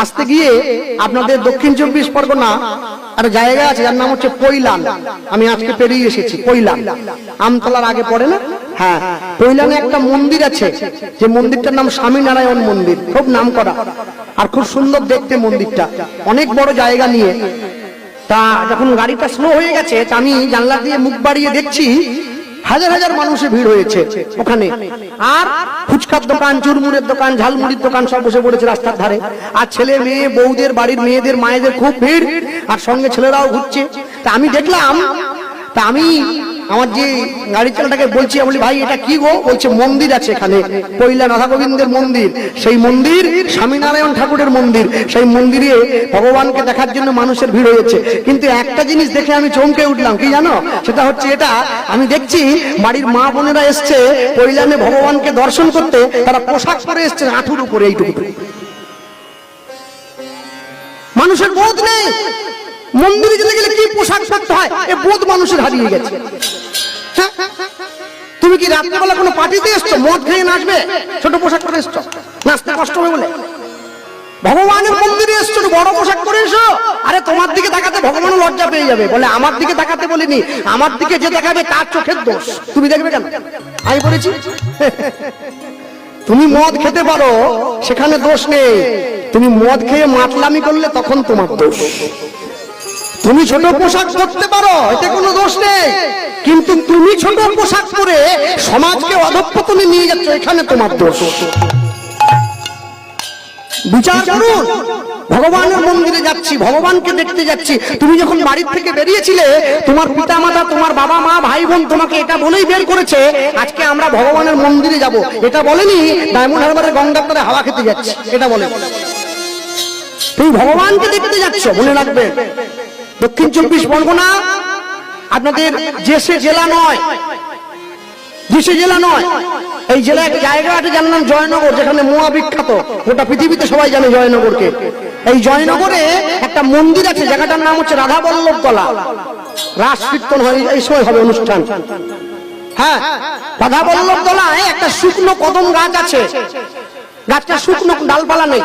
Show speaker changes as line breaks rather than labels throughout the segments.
আসতে গিয়ে আপনাদের দক্ষিণ 24 পরগনা একটা জায়গা আছে যার নাম হচ্ছে পৈলান। আমি আজকে পেরিয়ে এসেছি পৈলান, আমতলার আগে পড়ে না? হ্যাঁ, পৈলানে একটা মন্দির আছে, যে মন্দিরটার নাম স্বামীনারায়ণ মন্দির। খুব নাম করা আর খুব সুন্দর দেখতে মন্দিরটা, অনেক বড় জায়গা নিয়ে। তা যখন গাড়িটা স্লো হয়ে গেছে, আমি জানলা দিয়ে মুখ বাড়িয়ে দেখছি হাজার হাজার মানুষের ভিড় হয়েছে ওখানে। আর ফুচকার দোকান, চুরমুড়ের দোকান, ঝালমুড়ির দোকান সব বসে পড়েছে রাস্তার ধারে। আর ছেলে মেয়ে, বউদের, বাড়ির মেয়েদের, মায়েদের খুব ভিড়, আর সঙ্গে ছেলেরাও ঘুরছে। তা আমি দেখলাম, তা আমি আমার যে গাড়ি চালাটাকে বলছি, আমি বলি ভাই এটা কি গো? বলছে মন্দির আছে এখানে, পৈলা রাধা গোবিন্দের মন্দির। সেই মন্দির স্বামীনারায়ণ ঠাকুরের মন্দির। সেই মন্দিরে ভগবানকে দেখার জন্য মানুষের ভিড় হয়েছে। কিন্তু একটা জিনিস দেখে আমি চমকে উঠলাম, কি জানো? সেটা হচ্ছে এটা, আমি দেখছি বাড়ির মা বোনেরা এসছে পৈলানে ভগবানকে দর্শন করতে, তারা পোশাক পরে এসছে হাঁটুর উপরে এইটুকু। মানুষের বোধ নেই, মন্দিরে যেতে গেলে কি পোশাক পরতে হয় এ বোধ মানুষের হারিয়ে গেছে। তুমি কি রাত্রিবেলা কোনো পার্টিতে এসছো, মদ খেয়ে নাচবে, ছোট পোশাক পরে এসছো, নাচতে কষ্ট হবে বলে? ভগবানের মন্দিরে এসছো, বড় পোশাক পরে এসো। আরে তোমার দিকে তাকাতে ভগবান লজ্জা পেয়ে যাবে, বলে আমার দিকে তাকাতে বলিনি, আমার দিকে যে দেখাবে তার চোখের দোষ, তুমি দেখবে কেন? আমি বলেছি তুমি মদ খেতে পারো, সেখানে দোষ নেই। তুমি মদ খেয়ে মাতলামি করলে তখন তোমার দোষ। তুমি ছোট পোশাক পরতে পারো, এতে কোনো দোষ নেই, কিন্তু তুমি ছোট পোশাক পরে সমাজকে অধঃপতনে নিয়ে যাচ্ছ, এখানে তোমার দোষ। বিচার করুন। ভগবানের মন্দিরে যাচ্ছি, ভগবানকে দেখতে যাচ্ছি। তুমি যখন বাড়ির থেকে বেরিয়েছিলে, তোমার পিতা মাতা, তোমার বাবা মা, ভাই বোন তোমাকে এটা বলেই বের করেছে আজকে আমরা ভগবানের মন্দিরে যাব। এটা বলেনি ডায়মন্ড হারবারের গঙ্গার ধারে হাওয়া খেতে যাচ্ছি, এটা বলে। তুমি ভগবানকে দেখতে যাচ্ছ, মনে রাখবে। দক্ষিণ 24 পরগনা আপনাদের জেসে জেলা নয়, জেসে জেলা নয়, এই জেলা একটা জায়গা আছে যার নাম জয়নগর, যেখানে মোয়া বিখ্যাত, গোটা পৃথিবীতে সবাই জানে জয়নগরকে। এই জয়নগরে একটা মন্দির আছে, জায়গাটার নাম হচ্ছে রাধা বল্লভ তলা। রাস কীর্তন হয় এই সময়, হবে অনুষ্ঠান। হ্যাঁ, রাধা বল্লভ তলায় একটা শুকনো কদম গাছ আছে, গাছটা শুকনো, ডালপালা নেই।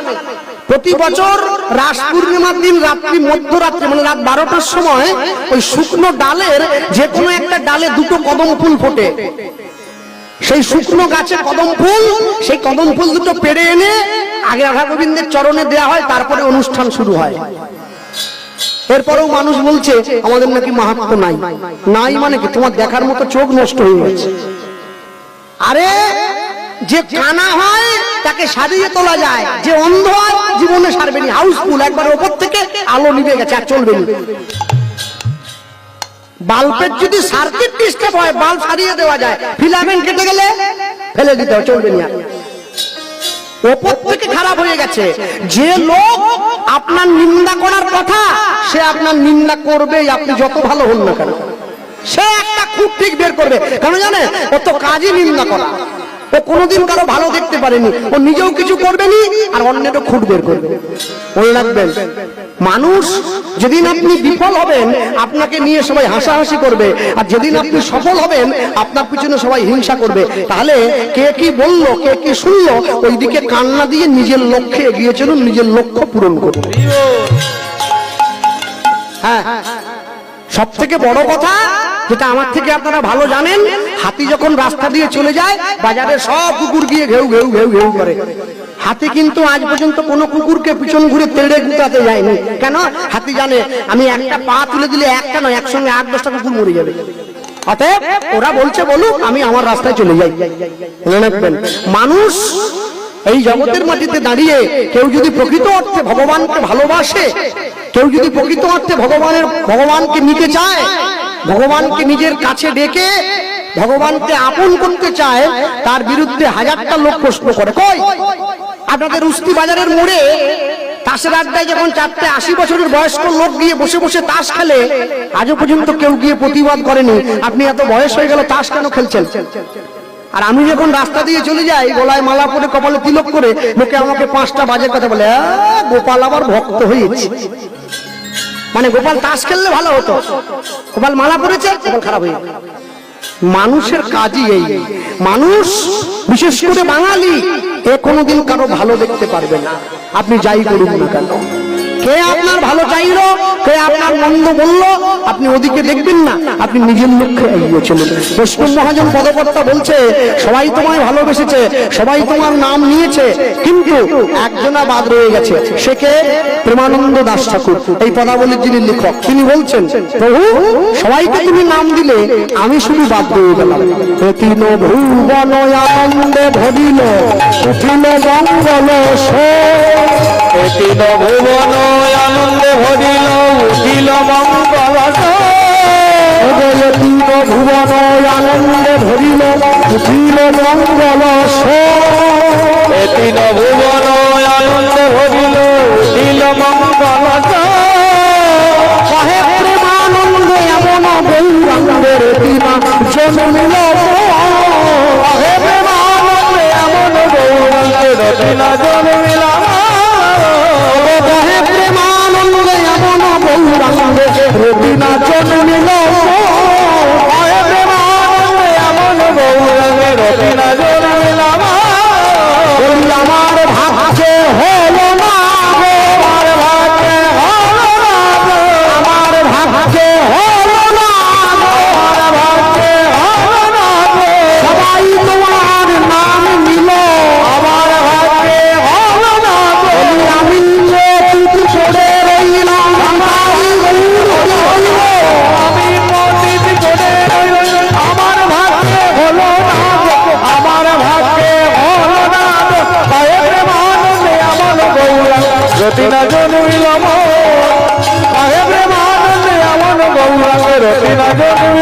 প্রতি বছর রাস পূর্ণিমার দিন রাত্রি, মধ্যরাত্রি মানে রাত 12টার সময় ওই শুকনো ডালের যে কোনো একটা ডালে দুটো কদম ফুল ফোটে। সেই শুকনো গাছে কদম ফুল, সেই কদম ফুল দুটো পেড়ে এনে আগে রাধা গোবিন্দের চরণে দেয়া হয়, তারপরে অনুষ্ঠান শুরু হয়। এরপরেও মানুষ বলছে আমাদের নাকি মাহাত্ম্য নাই। নাই মানে কি? তোমার দেখার মতো চোখ নষ্ট হয়ে গেছে। আরে যে কানা হয় তাকে সারিয়ে তোলা যায়, যে অন্ধ হয় জীবনে সারবেনি। হাউসফুল, একবার ওপর থেকে আলো নিভে গেছে, আর চলবে না। বাল্বের যদি সার্কিট ডিস্টার্ব হয়, বাল্ব সারিয়ে দেওয়া যায়, ফিলামেন্ট কেটে গেলে ফেলে দিতে হয়, চলবে না। ওপর থেকে খারাপ হয়ে গেছে। যে লোক আপনার নিন্দা করার কথা, সে আপনার নিন্দা করবেই, আপনি যত ভালো হন না কেন। সে একটা খুব ঠিক বের করবে, কেন জানে? ও তো কাজই নিন্দা করা। ও কোনোদিন কারো ভালো দেখতে পারেনি, ও নিজেও কিছু করবেনি, আর অন্যেরও খুঁট বের করবে। মনে রাখবেন, মানুষ যেদিন আপনি বিফল হবেন আপনাকে নিয়ে সবাই হাসাহাসি করবে, আর যেদিন আপনি সফল হবেন আপনার পিছনে সবাই হিংসা করবে। তাহলে কে কি বললো, কে কি শুনলো, ওই দিকে কান্না দিয়ে নিজের লক্ষ্যে এগিয়ে চলুন, নিজের লক্ষ্য পূরণ করুন। হ্যাঁ, সব থেকে বড় কথা যেটা আমার থেকে আপনারা ভালো জানেন, হাতি যখন রাস্তা দিয়ে চলে যায়, বাজারে সব কুকুর গিয়ে ঘেউ ঘেউ ঘেউ ঘেউ করে। হাতি কিন্তু আজ পর্যন্ত কোনো কুকুরকে পিছন ঘুরে তেড়ে গুতাতে যায়নি। কেন? হাতি জানে আমি একটা পা তুলে দিলে একটা নয়, একসঙ্গে 8-10টা কুকুর মরে যাবে। অতএব ওরা বলছে বলুক, আমি আমার রাস্তায় চলে যাই। মনে রাখবেন, মানুষ এই জগতের মাটিতে দাঁড়িয়ে কেউ যদি প্রকৃত অর্থে ভগবানকে ভালোবাসে, কেউ যদি প্রকৃত অর্থে ভগবানকে নিতে চায়, ভগবানকে নিজের কাছে ডেকে ভগবানকে আপন করতে চায়, তার বিরুদ্ধে হাজারটা লোক প্রশ্ন করে। কই আপনাদের উস্তি বাজারের মোড়ে তাসের আড্ডায় যখন 4টে 80 বছরের বয়স্ক লোক গিয়ে বসে বসে তাস খেলে, আজও পর্যন্ত কেউ গিয়ে প্রতিবাদ করেনি আপনি এত বয়স হয়ে গেল তাস কেন খেলছেন? আর আমি যখন রাস্তা দিয়ে চলে যাই, গলায় মালা পরে, কপালে তিলক করে, লোকে আমাকে 5টা বাজে কথা বলে, গোপাল আবার ভক্ত হয়েছে। মানে গোপাল তাস খেললে ভালো হতো, গোপাল মালা পরেছে, গোপাল খারাপ হয়ে। মানুষের কাজই এই। মানুষ, বিশেষ করে বাঙালি, এ কোনোদিন কারো ভালো দেখতে পারবে না, আপনি যাই করুন না কেন। কে আপনার ভালো চাইলো, কে আপনার মন্দ বললো, আপনি ওদিকে দেখবেন না, আপনি নিজের লক্ষ্যে এগিয়ে চলুন। বৈষ্ণব মহাজন পদকর্তা বলছে, সবাই তোমায় ভালোবেসেছে, সবাই তোমার নাম নিয়েছে, কিন্তু একজনা বাদ রয়ে গেছে। সে কে? প্রেমানন্দ দাস ঠাকুর, এই পদাবলীর যিনি লেখক। তিনি বলছেন, প্রভু সবাইকে তুমি নাম দিলে, আমি শুধু বাদ রয়ে গেলাম। তিন ভুবন আনন্দে ভরিল, উঠিল মঙ্গল
তিন ভুবন আনন্দে ভরিল, উঠিল মঙ্গল
তিন ভুবন আনন্দে ভরিল, উঠিল মঙ্গল
তিন ভুবন আনন্দে ভরিল, উঠিল মঙ্গল
সাহেব প্রেমানন্দ এমন গৌরাঙ্গের দিনা জন্মিল,
হে প্রেমানন্দ এমন গৌরাঙ্গের দিনা জন্মিল,
প্রেমানন্দ এমন গৌরাঙ্গের দিনা জন্মিল,
প্রেমানন্দ এমন গৌরাঙ্গের দিনা জন্মিল।
আমার ভাগ্যে হলো না,
আমার ভাগ্যে হলো না,
আমার ভাগ্যে হলো না,
আমার ভাগ্যে হলো না,
সবাই তোমার নাম নিল,
আমার ভাগ্যে হলো না,
আমি পড়ে রইলাম,
আমি পতিত করে রইলাম। আমার ভাগ্যে হলো না, আমার ভাগ্যে হলো না, হে প্রেমানন্দে এমন গৌরাঙ্গ রতিনা